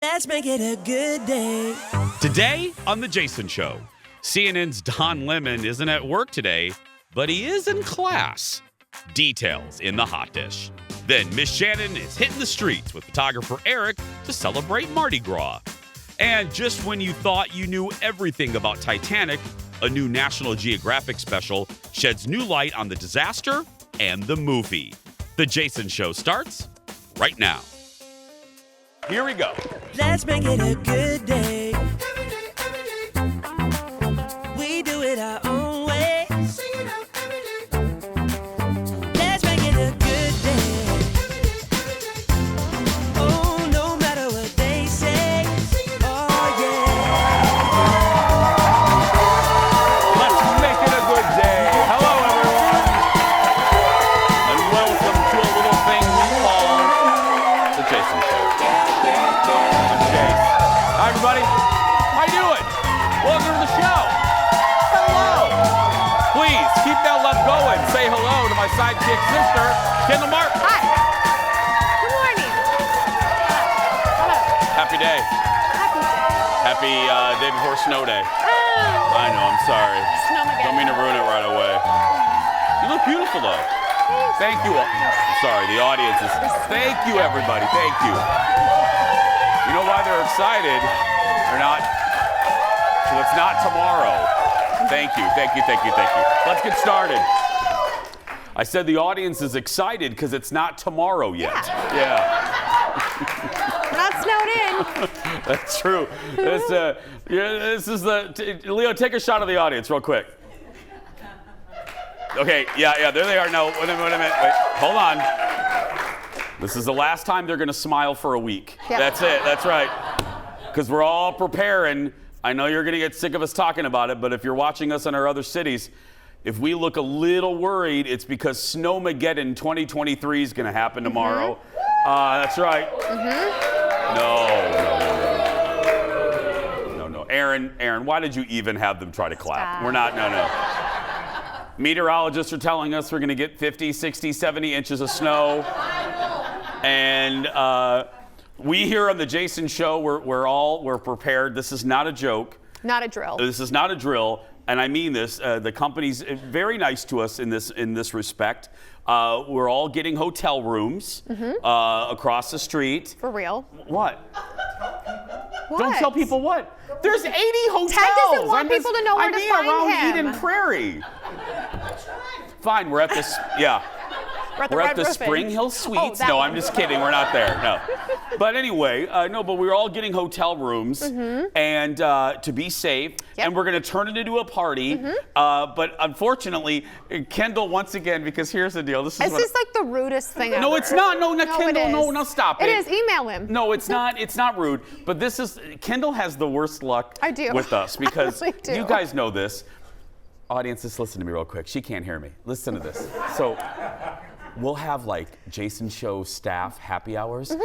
Let's make it a good day. Today on The Jason Show, CNN's Don Lemon isn't at work today, but he is in class. Details in the hot dish. Then Miss Shannon is hitting the streets with photographer Eric to celebrate Mardi Gras. And just when you thought you knew everything about Titanic, a new National Geographic special sheds new light on the disaster and the movie. The Jason Show starts right now. Here we go. Let's make it a good day. We do it our own way. Let's make it a good day. Oh, no matter what they say. Oh, yeah. Let's make it a good day. Hello, everyone. And welcome to a little thing we call The Jason Show. I'm Chase. Hi, everybody. How you doing? Welcome to the show. Hello. Please, keep that love going. Say hello to my sidekick sister, Kendall Martin. Hi. Good morning. Hello. Happy day. Happy day. Happy day before snow day. Oh, I know, I'm sorry. Snowmageddon. Don't mean to ruin it right away. You look beautiful, though. Thank you. I'm sorry, the audience is. Thank you, everybody. Thank you. You know why they're excited? They're not. So it's not tomorrow. Thank you. Thank you. Thank you. Thank you. Let's get started. I said the audience is excited because it's not tomorrow yet. Yeah. We're not snowed in. That's true. This is Leo, take a shot of the audience real quick. Okay, yeah, there they are. No, wait a minute. Wait, hold on. This is the last time they're going to smile for a week. Yeah. That's it. That's right. Because we're all preparing. I know you're going to get sick of us talking about it, but if you're watching us in our other cities, if we look a little worried, it's because Snowmageddon 2023 is going to happen tomorrow. That's right. No. Aaron, why did you even have them try to clap? Stop. We're not, no. Meteorologists are telling us we're going to get 50, 60, 70 inches of snow. And we here on the Jason Show, we're prepared. This is not a joke. Not a drill. This is not a drill, and I mean this. The company's very nice to us in this respect. We're all getting hotel rooms across the street. For real. What? What? Don't tell people what. There's 80 hotels. Ted doesn't want people to know where to find around him. Eden Prairie. Fine, we're at this. Yeah. We're at the Spring Hill Suites. that No, one. I'm just kidding. We're not there. No. But anyway, but we're all getting hotel rooms and to be safe. Yep. And we're going to turn it into a party. But unfortunately, Kendall, once again, because here's the deal. This is like the rudest thing ever. No, it's not. No, it Kendall. is. No, stop it. It is. Email him. No, it's not. It's not rude. But this is, Kendall has the worst luck I do. with us because I really do. you guys know this. Audience, just listen to me real quick. She can't hear me. Listen to this. So we'll have like Jason Show staff happy hours.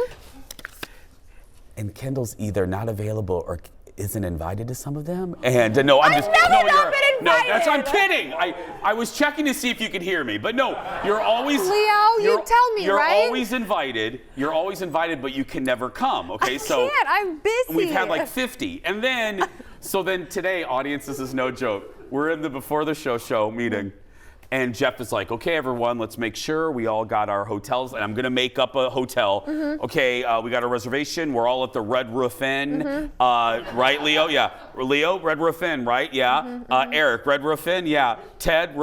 And Kendall's either not available or isn't invited to some of them. And no, I'm I've just never no, not been invited. No, I'm kidding. I was checking to see if you could hear me, but no, you're always Leo, you tell me, you're right? always invited. You're always invited, but you can never come. Okay, so can't. I'm busy. we've had like 50, and then then today, audience, this is no joke. We're in the before the show meeting. And Jeff is like, okay, everyone, let's make sure we all got our hotels. And I'm going to make up a hotel. Okay, we got a reservation. We're all at the Red Roof Inn. Right, Leo? Yeah. Leo, Red Roof Inn, right? Yeah. Eric, Red Roof Inn? Yeah. Ted,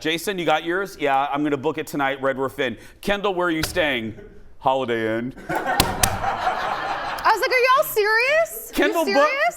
Jason, you got yours? Yeah, I'm going to book it tonight, Red Roof Inn. Kendall, where are you staying? Holiday Inn. I was like, are y'all serious?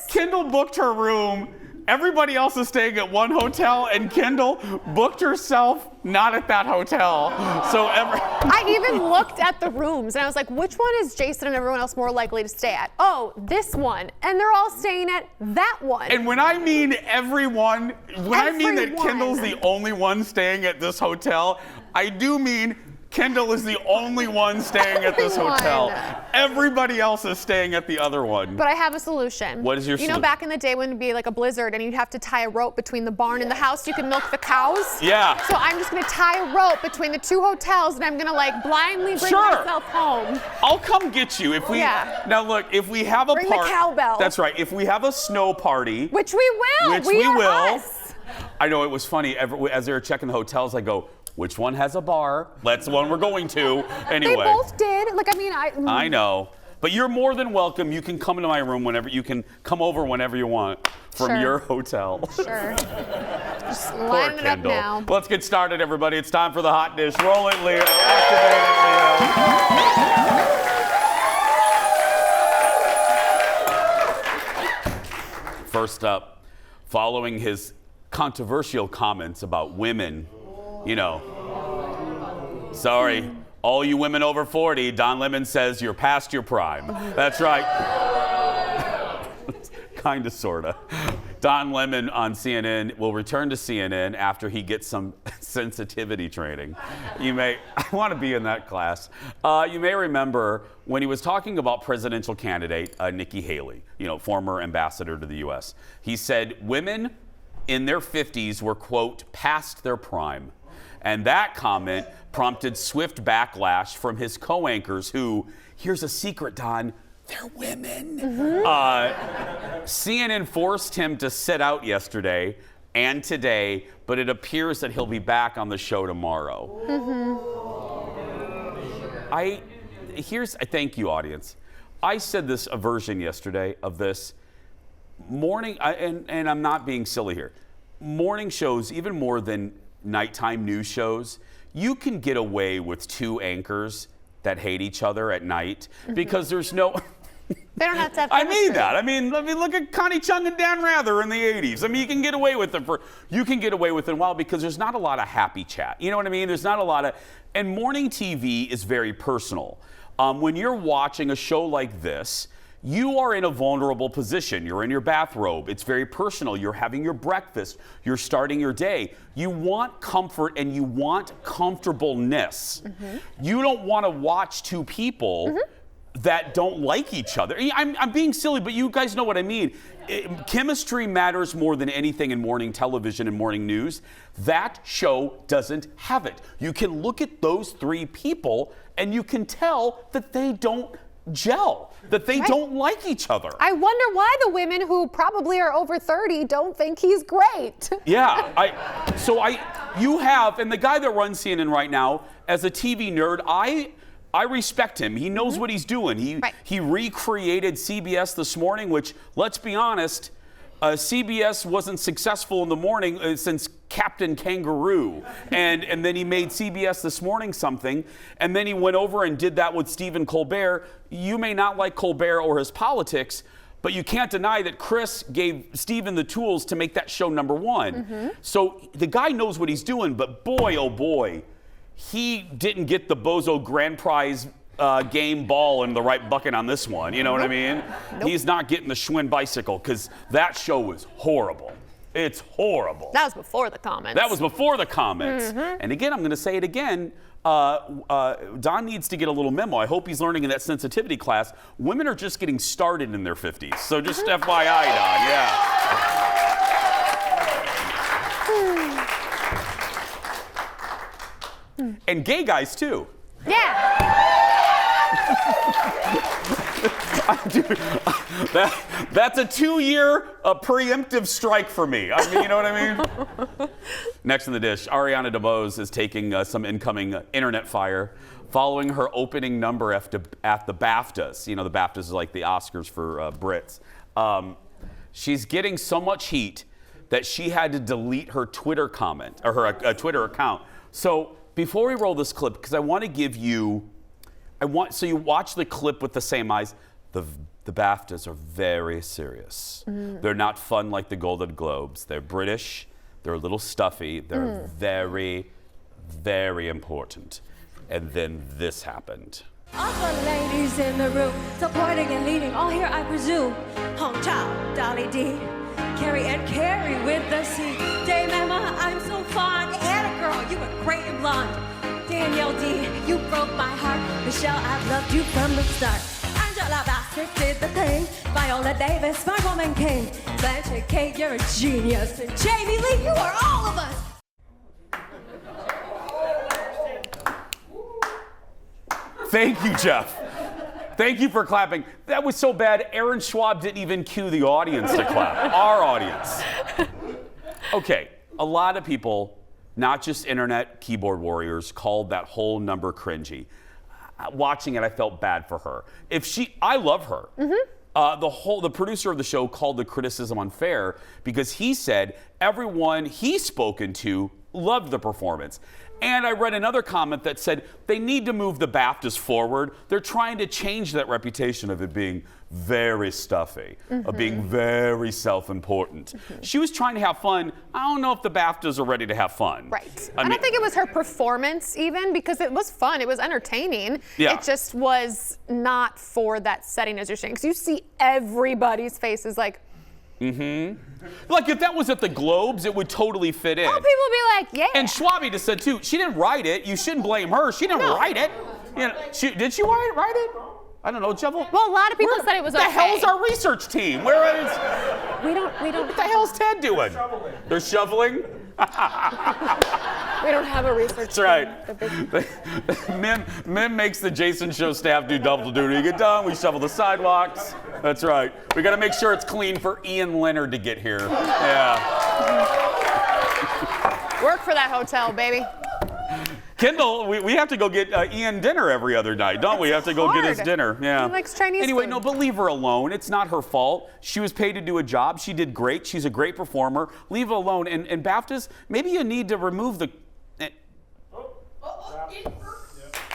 Kendall booked her room. Everybody else is staying at one hotel, and Kendall booked herself not at that hotel. I even looked at the rooms, and I was like, which one is Jason and everyone else more likely to stay at? Oh, this one. And they're all staying at that one. And when I mean everyone, I mean that Everyone. Kendall's the only one staying at this hotel, I do mean Kendall is the only one staying at this Everyone. hotel. Everybody else is staying at the other one. But I have a solution. What is your You know, solution? back in the day when it'd be like a blizzard and you'd have to tie a rope between the barn and the house so you could milk the cows? Yeah. So I'm just gonna tie a rope between the two hotels and I'm gonna like blindly bring Sure. myself home. I'll come get you if we. Yeah. Now look, if we have a Bring the cowbell. That's right. If we have a snow party, Which we will. which we are will. Us. I know it was funny. As they were checking the hotels, I go, which one has a bar? That's the one we're going to. Anyway. They both did. Like, I mean, I know. But you're more than welcome. You can come into my room whenever. You can come over whenever you want from Sure. your hotel. Sure. Just Poor line it up Kendall. now. Let's get started, everybody. It's time for the hot dish. Roll it, Leo. Activate it, Leo. First up, following his controversial comments about women, you know, sorry, all you women over 40, Don Lemon says you're past your prime. That's right. Kind of, sort of. Don Lemon on CNN will return to CNN after he gets some sensitivity training. I want to be in that class. You may remember when he was talking about presidential candidate Nikki Haley, former ambassador to the U.S. He said women in their 50s were, quote, past their prime. And that comment prompted swift backlash from his co-anchors who, here's a secret, Don, they're women. CNN forced him to sit out yesterday and today, but it appears that he'll be back on the show tomorrow. Thank you, audience. I said this a version yesterday of this morning, and I'm not being silly here. Morning shows, even more than nighttime news shows, you can get away with two anchors that hate each other at night because there's no. They don't have to have I mean chemistry. that. I mean, look at Connie Chung and Dan Rather in the 80s. I mean, you can get away with it for a while because there's not a lot of happy chat. You know what I mean? There's not a lot of, and morning TV is very personal. When you're watching a show like this, you are in a vulnerable position. You're in your bathrobe. It's very personal. You're having your breakfast. You're starting your day. You want comfort and you want comfortableness. You don't want to watch two people that don't like each other. I'm being silly, but you guys know what I mean. Chemistry matters more than anything in morning television and morning news. That show doesn't have it. You can look at those three people and you can tell that they don't gel, that they don't like each other. I wonder why the women who probably are over 30 don't think he's great. Yeah, and the guy that runs CNN right now, as a TV nerd, I respect him. He knows what he's doing. He recreated CBS This Morning, which, let's be honest, CBS wasn't successful in the morning since Captain Kangaroo. And then he made CBS This Morning something, and then he went over and did that with Stephen Colbert. You may not like Colbert or his politics, but you can't deny that Chris gave Stephen the tools to make that show number one. So the guy knows what he's doing, but boy, oh boy, he didn't get the Bozo Grand Prize game ball in the right bucket on this one. You know what I mean? He's not getting the Schwinn bicycle because that show was horrible. It's horrible. That was before the comments. That was before the comments. And again, I'm going to say it again. Don needs to get a little memo. I hope he's learning in that sensitivity class. Women are just getting started in their 50s. So just FYI, Don. Yeah. And gay guys, too. Yeah. Dude, that's a 2-year preemptive strike for me. I mean, you know what I mean? Next in the dish, Ariana DeBose is taking some incoming internet fire following her opening number at the BAFTAs. You know, the BAFTAs is like the Oscars for Brits. She's getting so much heat that she had to delete her Twitter comment, or her Twitter account. So before we roll this clip, because I want to give you, so you watch the clip with the same eyes. The BAFTAs are very serious. They're not fun like the Golden Globes. They're British. They're a little stuffy. They're very, very important. And then this happened. All the ladies in the room, supporting and leading, all here I presume. Hong Chow, Dolly D, Carrie and Carrie with the C. Dame Emma, I'm so fond. Anna girl, you were great and blonde. and Yodi, you broke my heart. Michelle, I've loved you from the start. Angela Bassett did the thing. Viola Davis, my woman king. Blanche Kate, you're a genius. And Jamie Lee, you are all of us. Thank you, Jeff. Thank you for clapping. That was so bad, Aaron Schwab didn't even cue the audience to clap. Our audience. Okay, a lot of people, not just internet keyboard warriors, called that whole number cringy. Watching it, I felt bad for her. I love her. The producer of the show called the criticism unfair because he said everyone he's spoken to loved the performance. And I read another comment that said they need to move the BAFTAs forward. They're trying to change that reputation of it being very stuffy, of being very self-important. She was trying to have fun. I don't know if the BAFTAs are ready to have fun. Right. I don't think it was her performance even, because it was fun. It was entertaining. Yeah. It just was not for that setting, as you're saying. Because you see everybody's faces like, Like if that was at the Globes, it would totally fit in. oh, people would be like, yeah. And Schwabi just said too, she didn't write it. You shouldn't blame her. She didn't write it. You know, did she write it? I don't know, Jeff. Well, a lot of people said it was okay. The hell's our research team? Where is? We don't. What the hell's Ted doing? They're shoveling. We don't have a research. That's right. Mim makes the Jason Show staff do double duty. You get done, we shovel the sidewalks. That's right. We got to make sure it's clean for Ian Leonard to get here. Yeah. Work for that hotel, baby. Kendall, we have to go get Ian dinner every other night, don't we? Have to go get his dinner. Yeah. He likes Chinese Anyway, food. no, but leave her alone. It's not her fault. She was paid to do a job. She did great. She's a great performer. Leave her alone. And BAFTAs, maybe you need to remove the.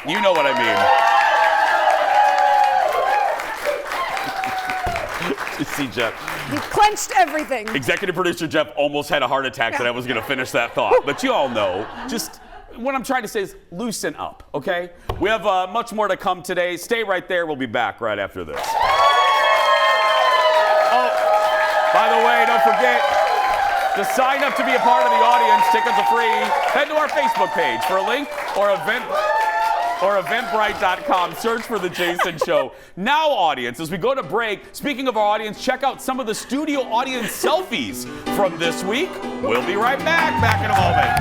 You know what I mean. You see, Jeff. He clenched everything. Executive producer Jeff almost had a heart attack that I was going to finish that thought. But you all know, just what I'm trying to say is loosen up, okay? We have much more to come today. Stay right there. We'll be back right after this. Oh, by the way, don't forget to sign up to be a part of the audience. Tickets are free. Head to our Facebook page for a link or eventbrite.com. Search for The Jason Show. Now, audience, as we go to break, speaking of our audience, check out some of the studio audience selfies from this week. We'll be right back. Back in a moment.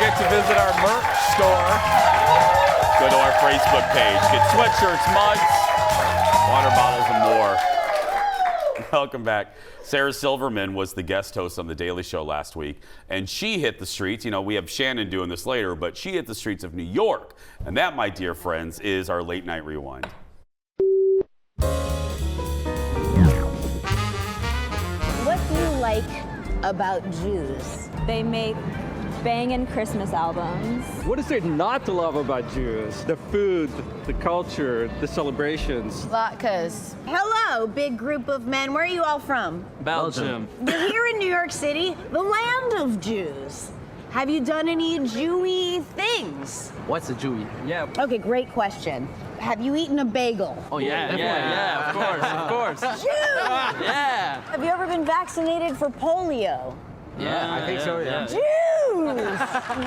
To visit our merch store. Go to our Facebook page. Get sweatshirts, mugs, water bottles, and more. Welcome back. Sarah Silverman was the guest host on The Daily Show last week, and she hit the streets. You know, we have Shannon doing this later, but she hit the streets of New York. And that, my dear friends, is our late night rewind. What do you like about Jews? They make banging Christmas albums. What is there not to love about Jews? The food, the culture, the celebrations. Latkes. Hello, big group of men. Where are you all from? Belgium. You're here in New York City, the land of Jews. Have you done any Jewy things? What's a Jewy? Yeah. Okay, great question. Have you eaten a bagel? Oh yeah, of course. Jews! Yeah. Have you ever been vaccinated for polio? Yeah, I think so, yeah. Jews!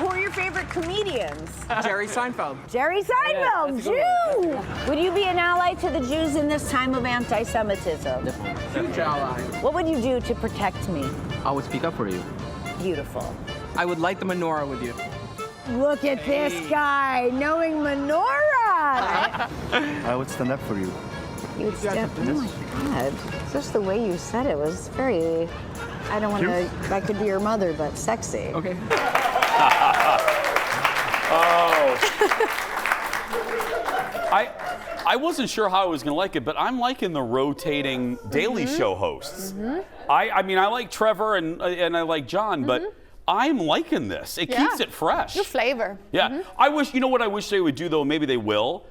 Who are your favorite comedians? Jerry Seinfeld. Jerry Seinfeld, Jew! Would you be an ally to the Jews in this time of anti-Semitism? Huge ally. What would you do to protect me? I would speak up for you. Beautiful. I would light the menorah with you. Look at this guy, knowing menorah! I would stand up for you. You would step, oh my God. Just the way you said it was very, I don't want to, that could be your mother, but sexy. Okay. I wasn't sure how I was going to like it, but I'm liking the rotating Daily Show hosts. I mean, I like Trevor and I like John, but I'm liking this. It keeps it fresh. New flavor. Yeah. I wish, you know what I wish they would do, though? Maybe they will.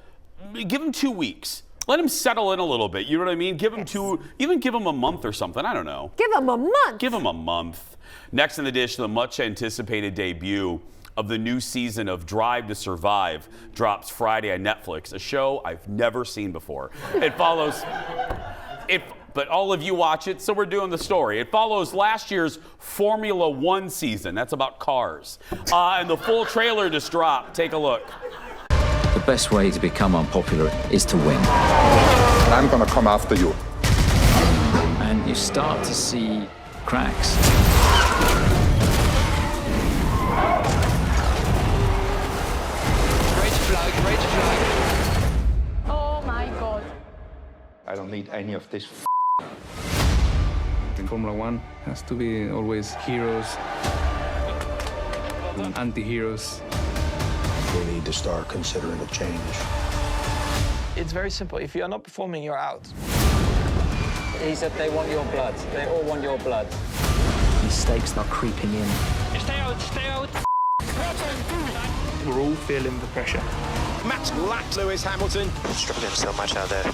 Give them 2 weeks. Let him settle in a little bit. You know what I mean? Give him give him a month or something. I don't know. Give him a month. Give him a month. Next in the dish, the much anticipated debut of the new season of Drive to Survive drops Friday on Netflix, a show I've never seen before. It follows, but all of you watch it, so we're doing the story. It follows last year's Formula One season. That's about cars. And the full trailer just dropped. Take a look. The best way to become unpopular is to win. I'm gonna come after you. And you start to see cracks. Oh my God. I don't need any of this. In Formula One has to be always heroes and anti-heroes. We need to start considering a change. It's very simple. If you're not performing, you're out. He said they want your blood. They all want your blood. Mistakes start creeping in. Stay out, stay out. We're all feeling the pressure. Max lapped Lewis Hamilton. Struggling so much out there.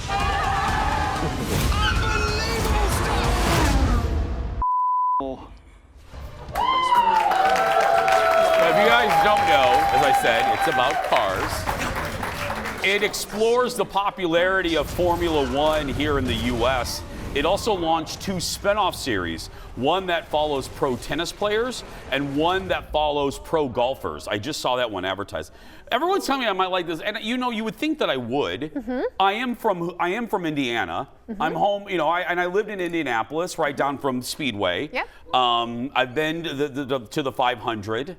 If you guys don't know, as I said, it's about cars. It explores the popularity of Formula One here in the U.S. It also launched 2 spin-off series, one that follows pro tennis players and one that follows pro golfers. I just saw that one advertised. Everyone's telling me I might like this, and you know, you would think that I would. Mm-hmm. I am from Indiana. Mm-hmm. I'm home, you know, I lived in Indianapolis, right down from Speedway. Yep. I've been to the 500.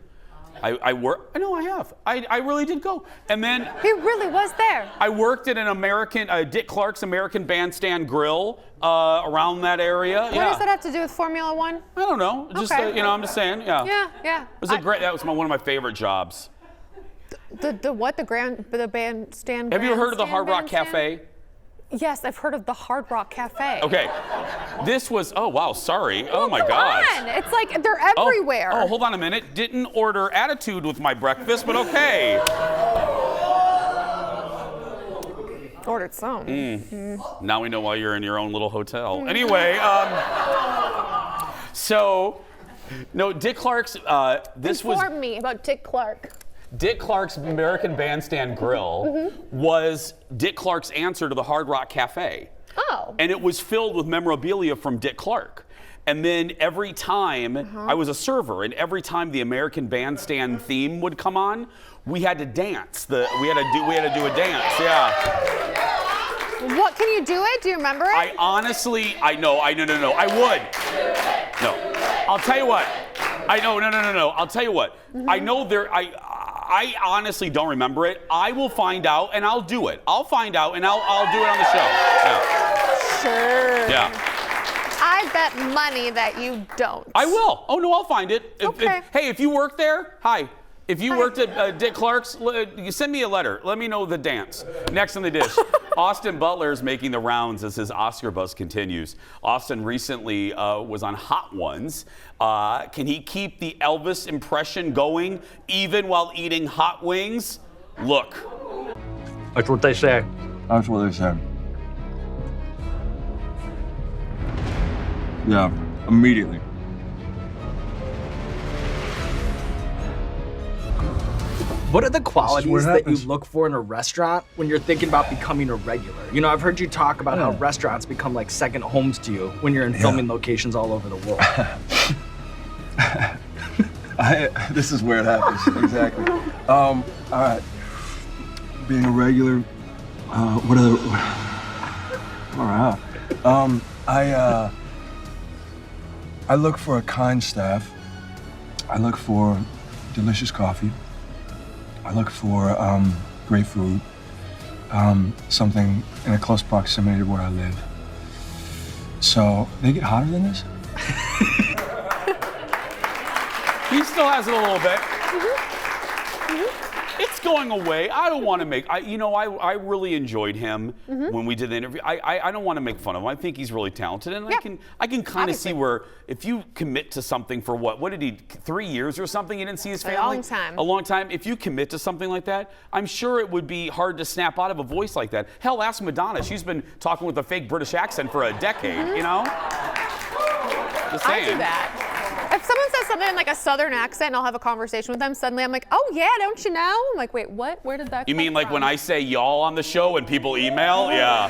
I work. I know I have. I really did go. And then He really was there. I worked at an Dick Clark's American Bandstand Grill around that area. What does that have to do with Formula One? I don't know. Just Okay. you know, I'm just saying. Yeah. Yeah. It was that was one of my favorite jobs. The what? The bandstand? Have you heard of the Hard Rock Bandstand? Cafe? Yes, I've heard of the Hard Rock Cafe. Okay. This was. Oh wow. Sorry. Oh my Come God. on. It's like they're everywhere. Oh, hold on a minute. Didn't order Attitude with my breakfast, but okay. Ordered some. Now we know why you're in your own little hotel. Anyway, so no, Dick Clark's. Inform me about Dick Clark. Dick Clark's American Bandstand Grill was Dick Clark's answer to the Hard Rock Cafe. Oh. And it was filled with memorabilia from Dick Clark. And then every time I was a server, and every time the American Bandstand theme would come on, we had to dance. We had to do a dance. Yeah. What, can you do it? Do you remember it? I honestly, no. I would. No. I'll tell you what. No. I'll tell you what. I know I honestly don't remember it. I will find out and I'll do it. I'll find out and I'll do it on the show. Yeah. Sure. Yeah. I bet money that you don't. I will. Oh no, I'll find it. Okay. Hey, if you work there, hi. If you worked at Dick Clark's, you send me a letter. Let me know the dance. Next on the dish, Austin Butler is making the rounds as his Oscar buzz continues. Austin recently was on Hot Ones. Can he keep the Elvis impression going even while eating hot wings? Look. That's what they say. That's what they said. Yeah, immediately. What are the qualities what that you happens. look for in a restaurant when you're thinking about becoming a regular? You know, I've heard you talk about how restaurants become like second homes to you when you're in filming locations all over the world. This is where it happens, exactly. All right. Being a regular, what other, all right. I look for a kind staff. I look for delicious coffee. I look for great food, something in a close proximity to where I live. So, they get hotter than this? He still has it a little bit. It's going away. I don't want to make. I really enjoyed him when we did the interview. I don't want to make fun of him. I think he's really talented, and I can kind of see where if you commit to something for what did he 3 years or something? You didn't see his family. A long time. A long time. If you commit to something like that, I'm sure it would be hard to snap out of a voice like that. Hell, ask Madonna. She's been talking with a fake British accent for a decade. You know. Just saying. I do that. If someone says something in like a southern accent and I'll have a conversation with them, suddenly I'm like, oh yeah, don't you know? I'm like, wait, what? Where did that come You mean like from? when I say y'all on the show and people email? Yeah.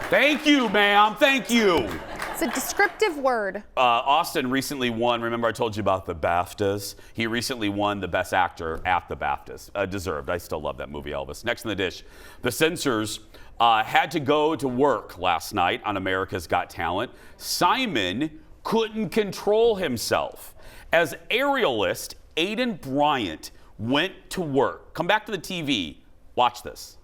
Thank you, ma'am. Thank you. It's a descriptive word. Austin recently won. Remember I told you about the BAFTAs? He recently won the Best Actor at the BAFTAs. Deserved. I still love that movie, Elvis. Next in the dish, the censors had to go to work last night on America's Got Talent. Simon couldn't control himself as aerialist Aidan Bryant went to work. Come back to the TV. Watch this.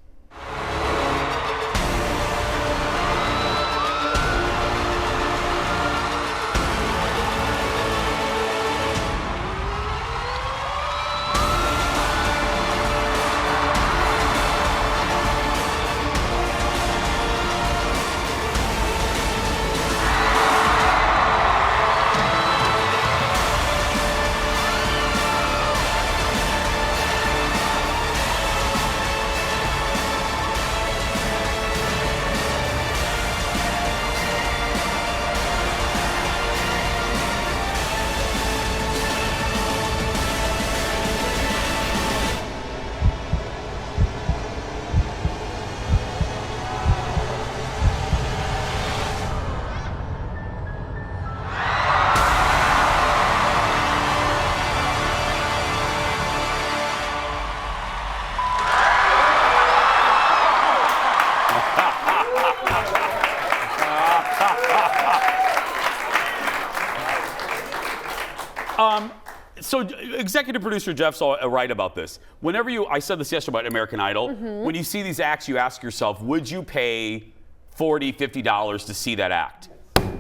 So executive producer Jeff's right about this. Whenever I said this yesterday about American Idol, when you see these acts, you ask yourself, would you pay $40, $50 to see that act?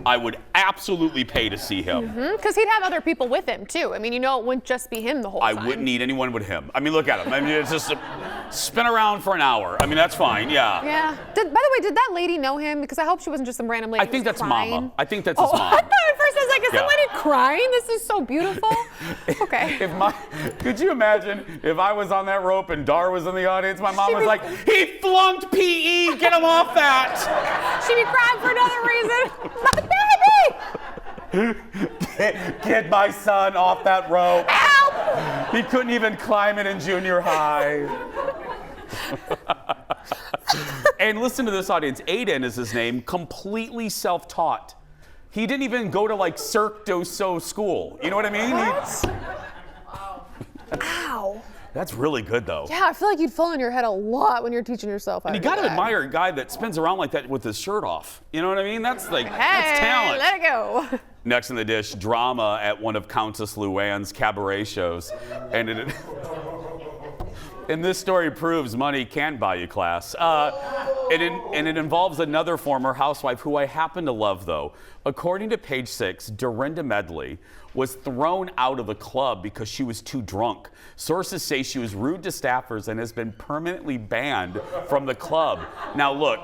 I would absolutely pay to see him. Because he'd have other people with him, too. I mean, it wouldn't just be him the whole time. I wouldn't need anyone but him. I mean, look at him. I mean, it's just spin around for an hour. I mean, that's fine, yeah. Yeah. By the way, did that lady know him? Because I hope she wasn't just some random lady. I think that's crying. Mama. I think that's his mom. I thought at first I was like, is somebody crying? This is so beautiful. Okay. Could you imagine if I was on that rope and Dar was in the audience? My mom was like, he flunked PE. Get him off that. She'd be crying for another reason. My baby. Get my son off that rope. Help! He couldn't even climb it in junior high. And listen to this audience. Aidan is his name, completely self-taught. He didn't even go to like Cirque du Soleil school. You know what I mean? What? Ow. That's really good though. Yeah, I feel like you'd fall on your head a lot when you're teaching yourself how And to you do gotta that. admire a guy that spins around like that with his shirt off. You know what I mean? That's like, that's talent. Let it go. Next in the dish, drama at one of Countess Luann's cabaret shows. And this story proves money can buy you class. It involves another former housewife who I happen to love, though. According to Page Six, Dorinda Medley was thrown out of the club because she was too drunk. Sources say she was rude to staffers and has been permanently banned from the club. Now, look.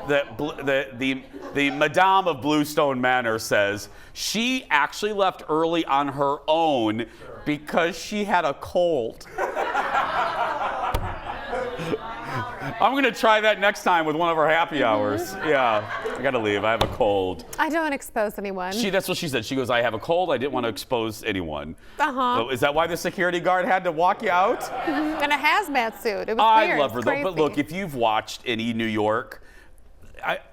The Madame of Bluestone Manor says she actually left early on her own because she had a cold. I'm gonna try that next time with one of our happy hours. Yeah, I gotta leave. I have a cold. I don't expose anyone. That's what she said. She goes, I have a cold. I didn't want to expose anyone. Uh-huh. So is that why the security guard had to walk you out? In a hazmat suit. It was I weird. love her It's though. But crazy. look, if you've watched any New York,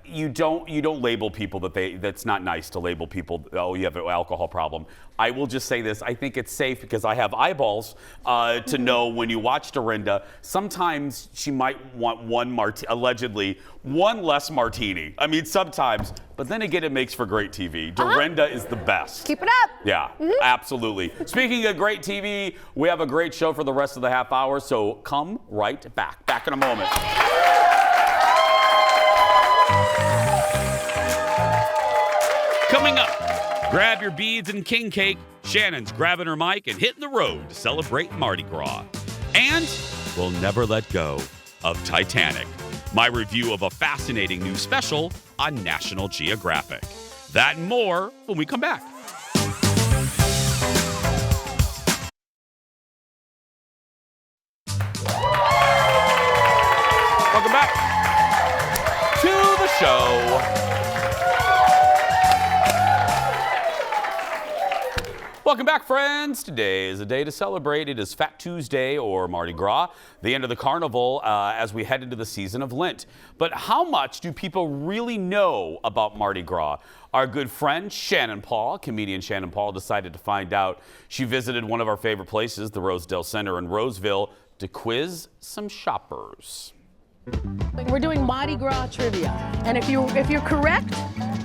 you don't label people that's not nice to label people. Oh, you have an alcohol problem. I will just say this. I think it's safe because I have eyeballs to know when you watch Dorinda. Sometimes she might want allegedly one less martini. I mean, sometimes. But then again, it makes for great TV. Dorinda is the best. Keep it up. Yeah, absolutely. Speaking of great TV, we have a great show for the rest of the half hour. So come right back. Back in a moment. Coming up, grab your beads and king cake. Shannon's grabbing her mic and hitting the road to celebrate Mardi Gras. And will never let go of Titanic. My review of a fascinating new special on National Geographic. That and more when we come back. Welcome back to the show. Welcome back, friends. Today is a day to celebrate. It is Fat Tuesday or Mardi Gras, the end of the carnival as we head into the season of Lent. But how much do people really know about Mardi Gras? Our good friend Shannon Paul, comedian Shannon Paul, decided to find out. She visited one of our favorite places, the Rosedale Center in Roseville, to quiz some shoppers. We're doing Mardi Gras trivia, and if you're correct,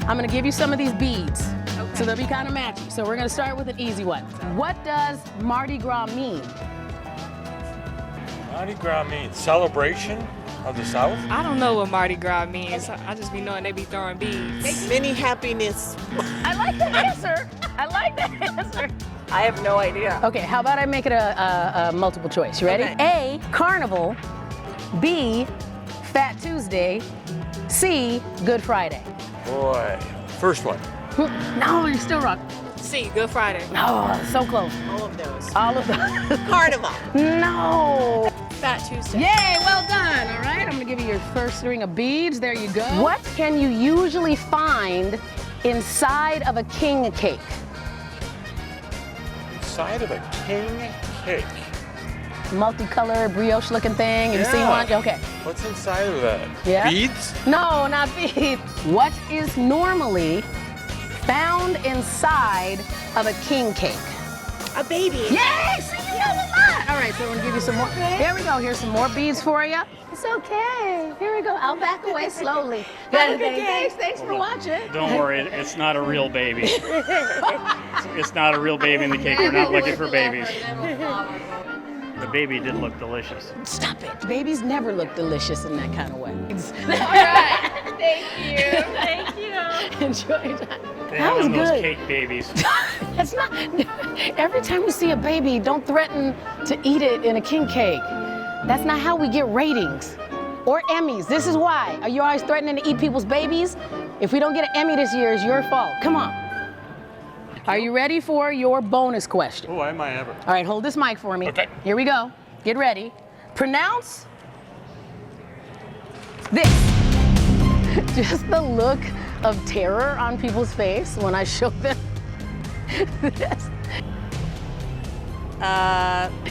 I'm going to give you some of these beads. Okay. So they'll be kind of matchy. So we're going to start with an easy one. What does Mardi Gras mean? Mardi Gras means celebration of the South? I don't know what Mardi Gras means. I just be knowing they be throwing beads. Many happiness. I like that answer. I like that answer. I have no idea. Okay, how about I make it a multiple choice? You ready? Okay. A, Carnival. B, Fat Tuesday. C, Good Friday. Boy, first one. No, you're still wrong. C, Good Friday. Oh, so close. All of those. All of those. Carnival. No. Fat Tuesday. Yay, well done. All right, I'm gonna give you your first ring of beads. There you go. What can you usually find inside of a king cake? Inside of a king cake. Multicolored brioche looking thing. Have you seen one? Okay. What's inside of that? Yeah. Beads? No, not beads. What is normally found inside of a king cake? A baby. Yay! See, you know a lot. All right, so we're gonna give you some more. There we go. Here's some more beads for you. It's okay. Here we go. I'll back away slowly. Thanks for watching. Don't worry, it's not a real baby. It's not a real baby in the cake. We're not looking for babies. The baby did look delicious. Stop it. Babies never look delicious in that kind of way. All right. Thank you. Thank you. Enjoy your time. They That have was them those good. cake babies. That's not. Every time you see a baby, don't threaten to eat it in a king cake. That's not how we get ratings or Emmys. This is why. Are you always threatening to eat people's babies? If we don't get an Emmy this year, it's your fault. Come on. Are you ready for your bonus question? Oh, am I ever? All right, hold this mic for me. Okay. Here we go. Get ready. Pronounce this. Just the look of terror on people's face when I show them this.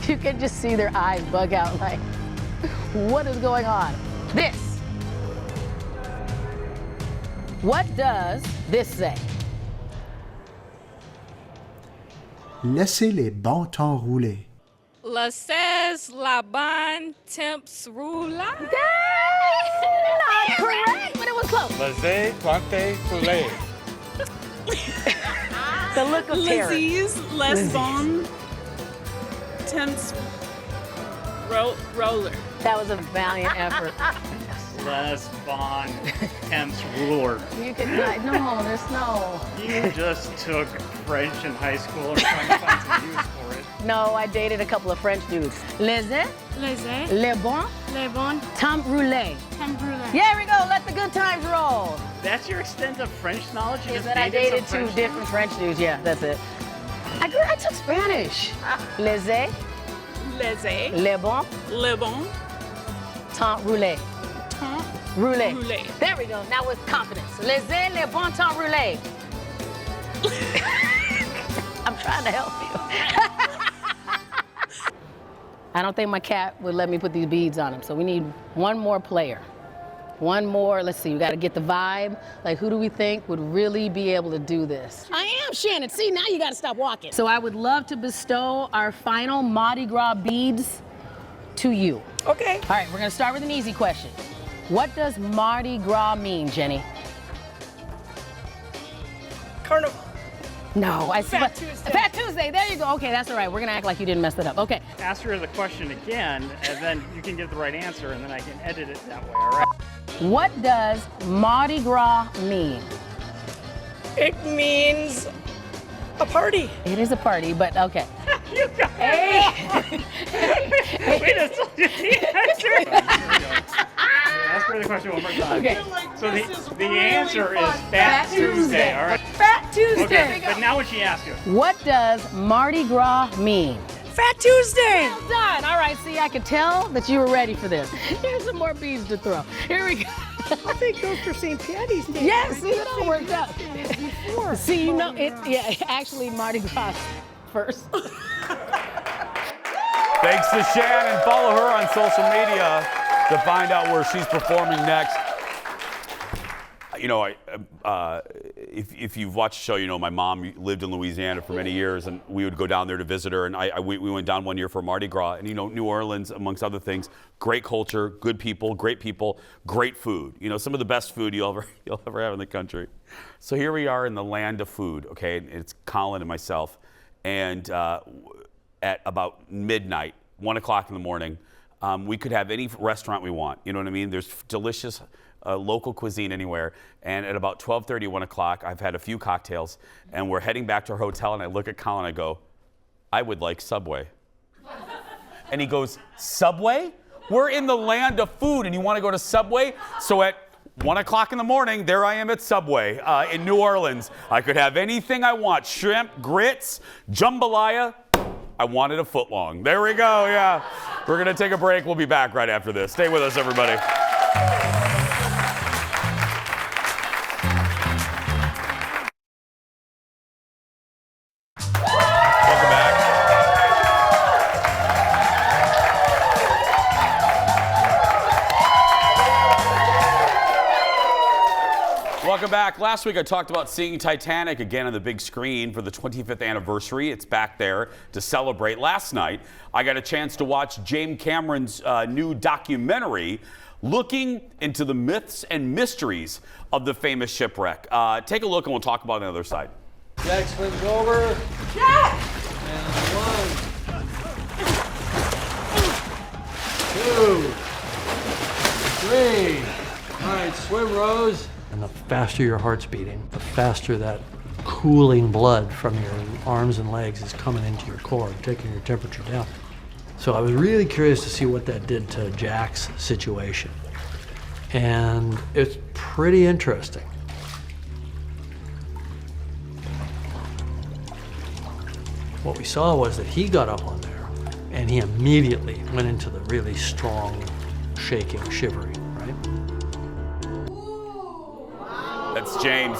You can just see their eyes bug out like, what is going on? This. What does this say? Laissez les bons temps rouler. Laissez la bonne temps rouler. Not correct, but it was close. Laissez plante poulet. The look of terror. Les bonnes temps roller. That was a valiant effort. Les Von Temps ruler. You can no, there's no. You just took French in high school and trying to find some use for it. No, I dated a couple of French dudes. Les bons temps roulés. There we go. Let the good times roll. That's your extent of French knowledge? You Is just that I dated dated some two French different French dudes. Yeah, that's it. I took Spanish. Les bons Le bon temps roulés. temps Roulé. roulé. There we go. Now with confidence. Les bons temps roulés. I'm trying to help you. I don't think my cat would let me put these beads on him, so we need one more player. One more, let's see, we gotta get the vibe. Like, who do we think would really be able to do this? I am Shannon. See, now you gotta stop walking. So I would love to bestow our final Mardi Gras beads to you. Okay. All right, we're gonna start with an easy question. What does Mardi Gras mean, Jenny? Carnival. No, I see. Fat Tuesday. Fat Tuesday, there you go. Okay, that's all right. We're gonna act like you didn't mess it up. Okay. Ask her the question again, and then you can get the right answer, and then I can edit it that way, all right? What does Mardi Gras mean? It means A party. It is a party, but okay. You got it. Wait a second. Ask her the question one more time. Okay. So the answer is Fat Tuesday. All right. Fat Tuesday. Okay, but now what she asked you. What does Mardi Gras mean? Fat Tuesday. Well done. All right, see, I could tell that you were ready for this. Here's some more beads to throw. Here we go. I think those for St. Patty's Day. Yes, see, it all worked out. See, you know, actually Mardi Gras first. Thanks to Shannon. Follow her on social media to find out where she's performing next. You know, if you've watched the show, you know my mom lived in Louisiana for many years, and we would go down there to visit her. And we went down one year for Mardi Gras, and you know, New Orleans, amongst other things, great culture, good people, great food. You know, some of the best food you'll ever have in the country. So here we are in the land of food. Okay, it's Colin and myself, and at about midnight, 1 o'clock in the morning, we could have any restaurant we want. You know what I mean? There's delicious local cuisine anywhere. And at about 12:30, 1 o'clock, I've had a few cocktails, and we're heading back to our hotel, and I look at Colin and I go, I would like Subway. And he goes, Subway? We're in the land of food, and you want to go to Subway? So at 1 o'clock in the morning, there I am at Subway in New Orleans. I could have anything I want, shrimp, grits, jambalaya. I wanted a footlong. There we go, yeah. We're going to take a break. We'll be back right after this. Stay with us, everybody. Welcome back. Last week I talked about seeing Titanic again on the big screen for the 25th anniversary. It's back there to celebrate. Last night I got a chance to watch James Cameron's new documentary looking into the myths and mysteries of the famous shipwreck. Take a look and we'll talk about it on the other side. Jack swims over. Jack! And 1, 2, 3. All right, swim, Rose. And the faster your heart's beating, the faster that cooling blood from your arms and legs is coming into your core, taking your temperature down. So I was really curious to see what that did to Jack's situation. And it's pretty interesting. What we saw was that he got up on there and he immediately went into the really strong shaking, shivering, right? That's James.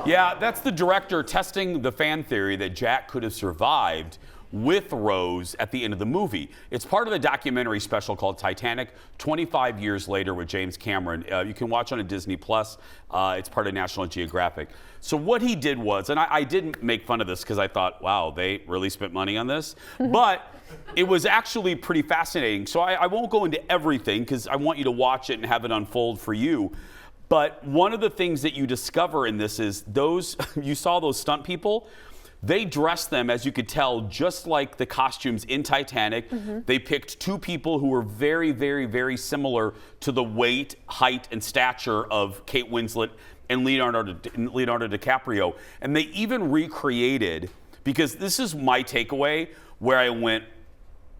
Yeah, that's the director testing the fan theory that Jack could have survived with Rose at the end of the movie. It's part of the documentary special called Titanic, 25 years later with James Cameron. You can watch on a Disney Plus. It's part of National Geographic. So what he did was, and I didn't make fun of this because I thought, wow, they really spent money on this. But it was actually pretty fascinating. So I won't go into everything because I want you to watch it and have it unfold for you. But one of the things that you discover in this is those, you saw those stunt people, they dressed them, as you could tell, just like the costumes in Titanic. They picked two people who were very, very, very similar to the weight, height, and stature of Kate Winslet and Leonardo DiCaprio. And they even recreated, because this is my takeaway, where I went,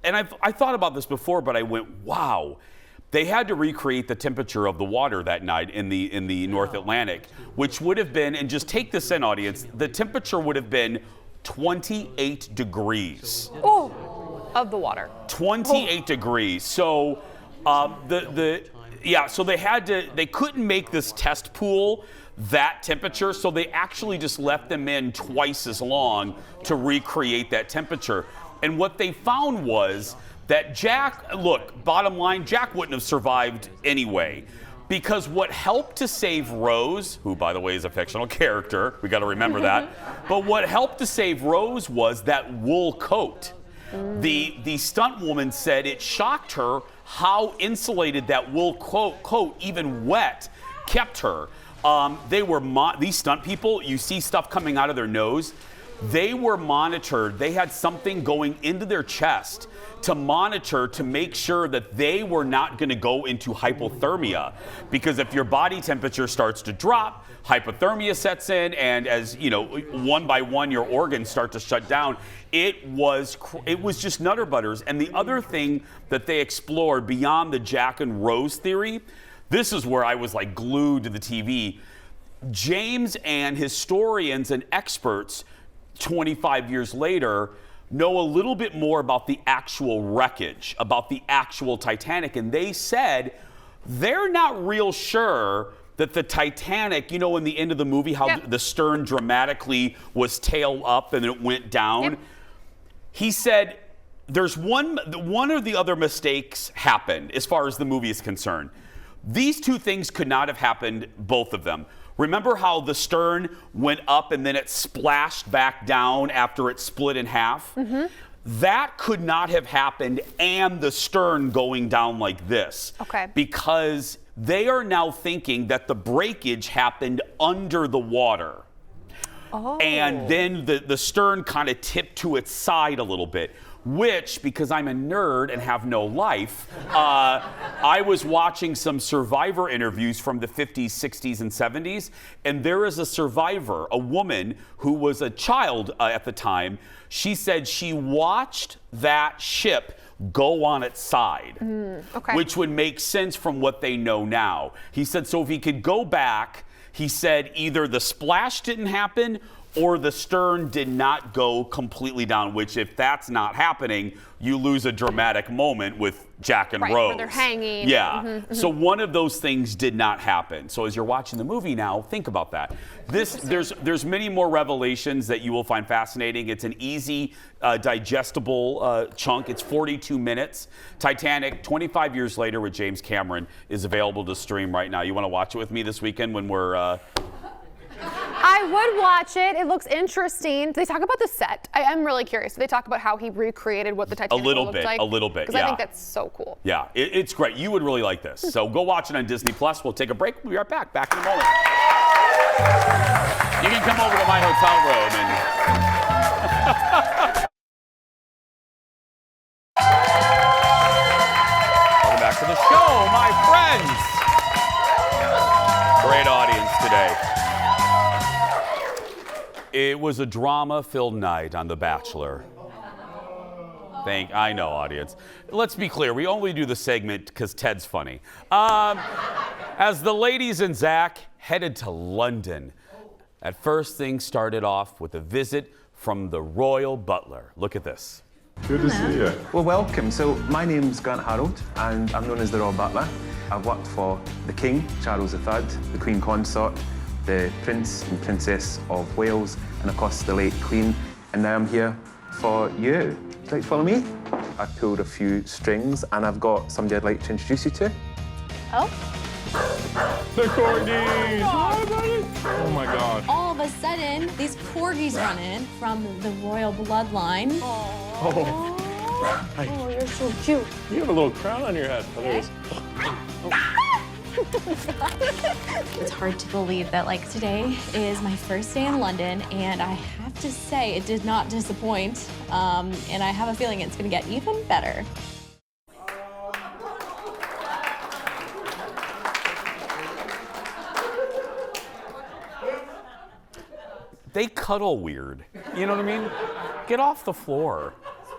and I thought about this before, but I went, wow. They had to recreate the temperature of the water that night in the North Atlantic, which would have been, and just take this in, audience, the temperature would have been 28 degrees. Oh, of the water. 28 degrees. So so they couldn't make this test pool that temperature, so they actually just left them in twice as long to recreate that temperature. And what they found was that Jack, look, bottom line, Jack wouldn't have survived anyway, because what helped to save Rose, who by the way is a fictional character, we got to remember that, but what helped to save Rose was that wool coat. The stunt woman said it shocked her how insulated that wool coat, even wet, kept her. These stunt people, you see stuff coming out of their nose. they were monitored. They had something going into their chest to monitor to make sure that they were not going to go into hypothermia. Because if your body temperature starts to drop, hypothermia sets in, and as you know, one by one your organs start to shut down. It was just Nutter Butters. And the other thing that they explored beyond the Jack and Rose theory, this is where I was like glued to the TV. James and historians and experts 25 years later know a little bit more about the actual wreckage, about the actual Titanic. And they said they're not real sure that the Titanic, you know, in the end of the movie, how the stern dramatically was tail up and it went down. Yep. He said there's one or the other mistakes happened as far as the movie is concerned. These two things could not have happened, both of them. Remember how the stern went up and then it splashed back down after it split in half? Mm-hmm. That could not have happened, and the stern going down like this. Okay. Because they are now thinking that the breakage happened under the water. Oh. And then the stern kind of tipped to its side a little bit, which, because I'm a nerd and have no life, I was watching some survivor interviews from the 50s, 60s, and 70s, and there is a survivor, a woman who was a child at the time. She said she watched that ship go on its side, Okay. which would make sense from what they know now. He said, so if he could go back, he said either the splash didn't happen or the stern did not go completely down, which if that's not happening, you lose a dramatic moment with Jack and Right, Rose. where they're hanging. Yeah. Mhm, So one of those things did not happen. So as you're watching the movie now, think about that. There's many more revelations that you will find fascinating. It's an easy, digestible chunk. It's 42 minutes. Titanic, 25 years later with James Cameron, is available to stream right now. You want to watch it with me this weekend when we're... I would watch it. It looks interesting. Do they talk about the set? I'm really curious. Do they talk about how he recreated what the Titanic looked like? A little bit, Because I think that's so cool. Yeah, it's great. You would really like this. So go watch it on Disney Plus. We'll take a break. We'll be right back. Back in a moment. You can come over to my hotel room and... Welcome back to the show, my friends. Great audience today. It was a drama-filled night on The Bachelor. I know, audience. Let's be clear, we only do the segment because Ted's funny. As the ladies and Zach headed to London, at first things started off with a visit from the royal butler. Look at this. Good to see you. Well, welcome. So my name's Grant Harold, and I'm known as the Royal Butler. I've worked for the King, Charles III, the Queen Consort, the Prince and Princess of Wales, and of course the late Queen. And now I'm here for you. Would you like to follow me? I pulled a few strings, and I've got somebody I'd like to introduce you to. Oh. The corgis! Hi, buddy! Oh my God. All of a sudden, these corgis run in from the royal bloodline. Oh. Hi. Oh, you're so cute. You have a little crown on your head. It's hard to believe that like today is my first day in London, and I have to say it did not disappoint. And I have a feeling it's gonna get even better. They cuddle weird. You know what I mean? Get off the floor.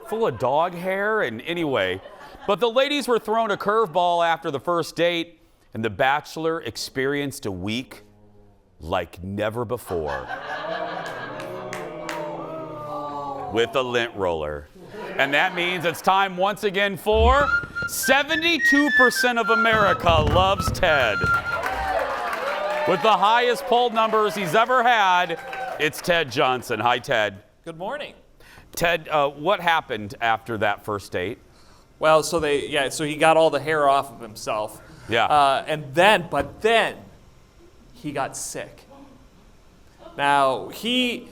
Full of dog hair and anyway. But the ladies were thrown a curveball after the first date, and the Bachelor experienced a week like never before. With a lint roller. And that means it's time once again for 72% of America loves Ted. With the highest poll numbers he's ever had, it's Ted Johnson. Hi, Ted. Good morning. Ted, what happened after that first date? Well, so he got all the hair off of himself. Yeah. But then he got sick. Now, he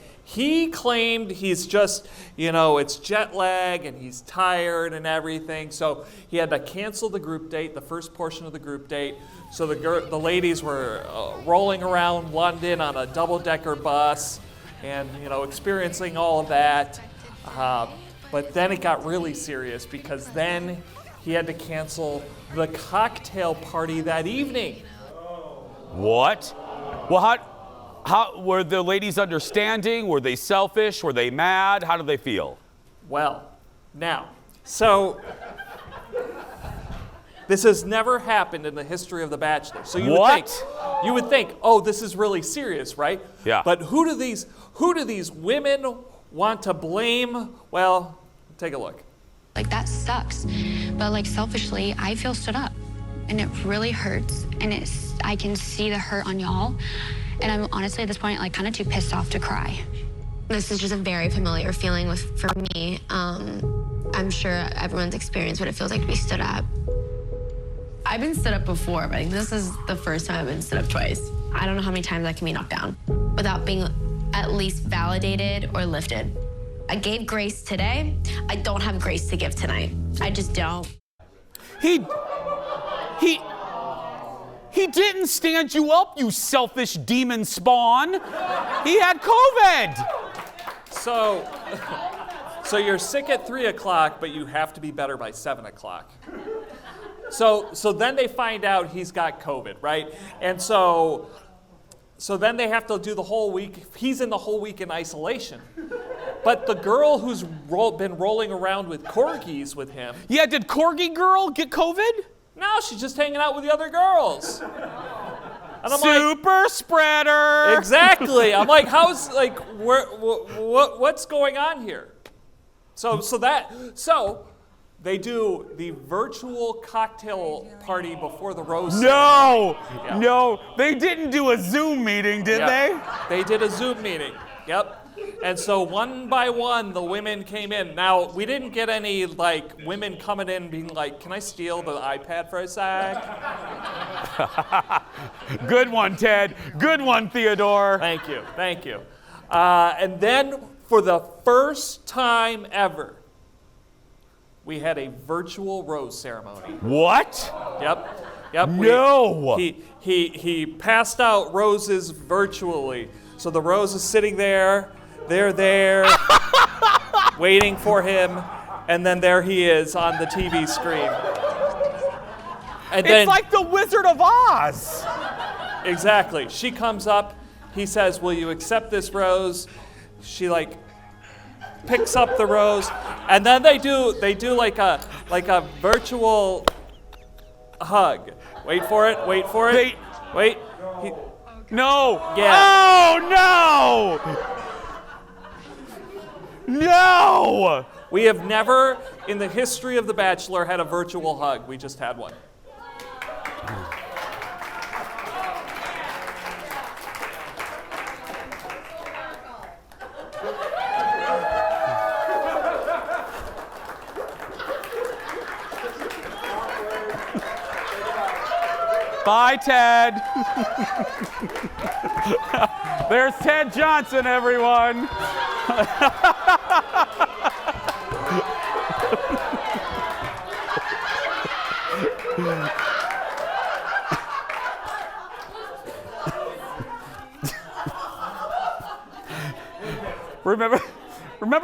claimed he's just, it's jet lag and he's tired and everything. So he had to cancel the group date, the first portion of the group date. So the ladies were rolling around London on a double-decker bus. and experiencing all of that. But then it got really serious because then he had to cancel the cocktail party that evening. What? Well, how were the ladies understanding? Were they selfish? Were they mad? How did they feel? Well, now, so this has never happened in the history of The Bachelor. So you would think, oh, this is really serious, right? Yeah. But who do these women want to blame? Well, take a look. Like, that sucks. But, like, selfishly, I feel stood up. And it really hurts. And I can see the hurt on y'all. And I'm honestly, at this point, like, kind of too pissed off to cry. This is just a very familiar feeling for me. I'm sure everyone's experienced what it feels like to be stood up. I've been stood up before, but this is the first time I've been stood up twice. I don't know how many times I can be knocked down without being at least validated or lifted. I gave grace today. I don't have grace to give tonight. I just don't. He didn't stand you up, you selfish demon spawn. He had COVID. So you're sick at 3 o'clock, but you have to be better by 7 o'clock. So then they find out he's got COVID, right? And so then they have to do the whole week. He's in the whole week in isolation. But the girl who's been rolling around with corgis with him. Yeah, did Corgi girl get COVID? No, she's just hanging out with the other girls. And I'm Super spreader. Exactly. I'm like, what's going on here? So they do the virtual cocktail party before the rose ceremony. No, they didn't do a Zoom meeting, did they? They did a Zoom meeting. Yep. And so one by one, the women came in. Now, we didn't get any women coming in being like, can I steal the iPad for a sec? Good one, Ted. Good one, Theodore. Thank you. And then for the first time ever, we had a virtual rose ceremony. What? Yep. No. He passed out roses virtually. So the rose is sitting there. They're there, waiting for him, and then there he is on the TV screen. And it's like the Wizard of Oz. Exactly. She comes up. He says, "Will you accept this rose?" She picks up the rose, and then they do like a virtual hug. Wait for it. Wait. No. Yeah. Oh no! We have never, in the history of The Bachelor, had a virtual hug. We just had one. Bye, Ted. There's Ted Johnson, everyone. Remember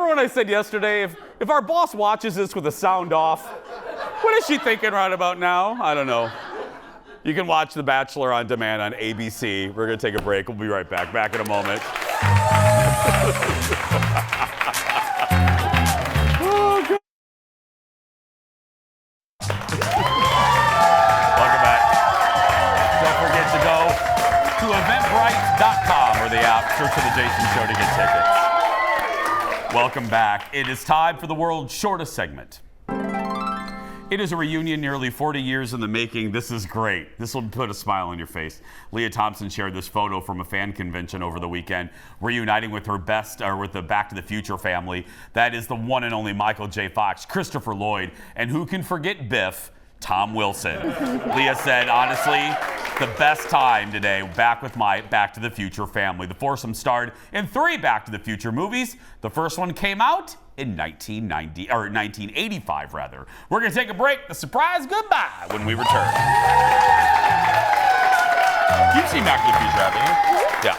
when I said yesterday, if our boss watches this with the sound off, what is she thinking right about now? I don't know. You can watch The Bachelor on demand on ABC. We're going to take a break. We'll be right back. Back in a moment. Oh, God. Welcome back. Don't forget to go to eventbrite.com or the app. Search for The Jason Show to get tickets. Welcome back. It is time for the world's shortest segment. It is a reunion nearly 40 years in the making. This is great. This will put a smile on your face. Leah Thompson shared this photo from a fan convention over the weekend, reuniting with her with the Back to the Future family. That is the one and only Michael J. Fox, Christopher Lloyd, and who can forget Biff, Tom Wilson. Leah said, honestly, the best time today back with my Back to the Future family. The foursome starred in 3 Back to the Future movies. The first one came out in 1985, rather. We're going to take a break. The surprise goodbye when we return. You've seen Back to the Future, haven't you? Yeah.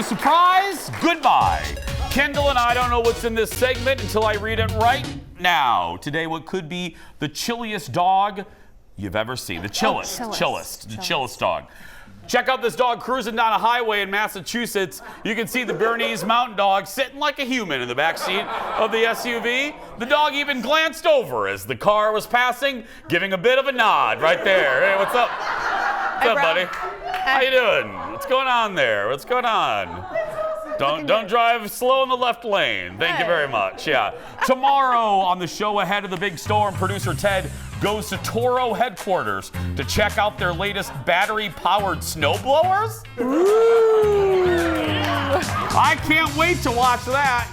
surprise, goodbye. Kendall and I don't know what's in this segment until I read it right now. Today, what could be the chilliest dog you've ever seen? The chillest dog. Check out this dog cruising down a highway in Massachusetts. You can see the Bernese Mountain Dog sitting like a human in the backseat of the SUV. The dog even glanced over as the car was passing, giving a bit of a nod right there. Hey, what's up? What's up, buddy? How you doing? What's going on there? What's going on? Don't drive slow in the left lane. Thank you very much. Yeah. Tomorrow on the show ahead of the big storm, producer Ted goes to Toro headquarters to check out their latest battery-powered snowblowers. I can't wait to watch that.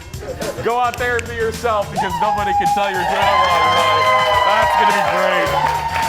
Go out there and be yourself because nobody can tell you're doing it wrong. That's going to be great.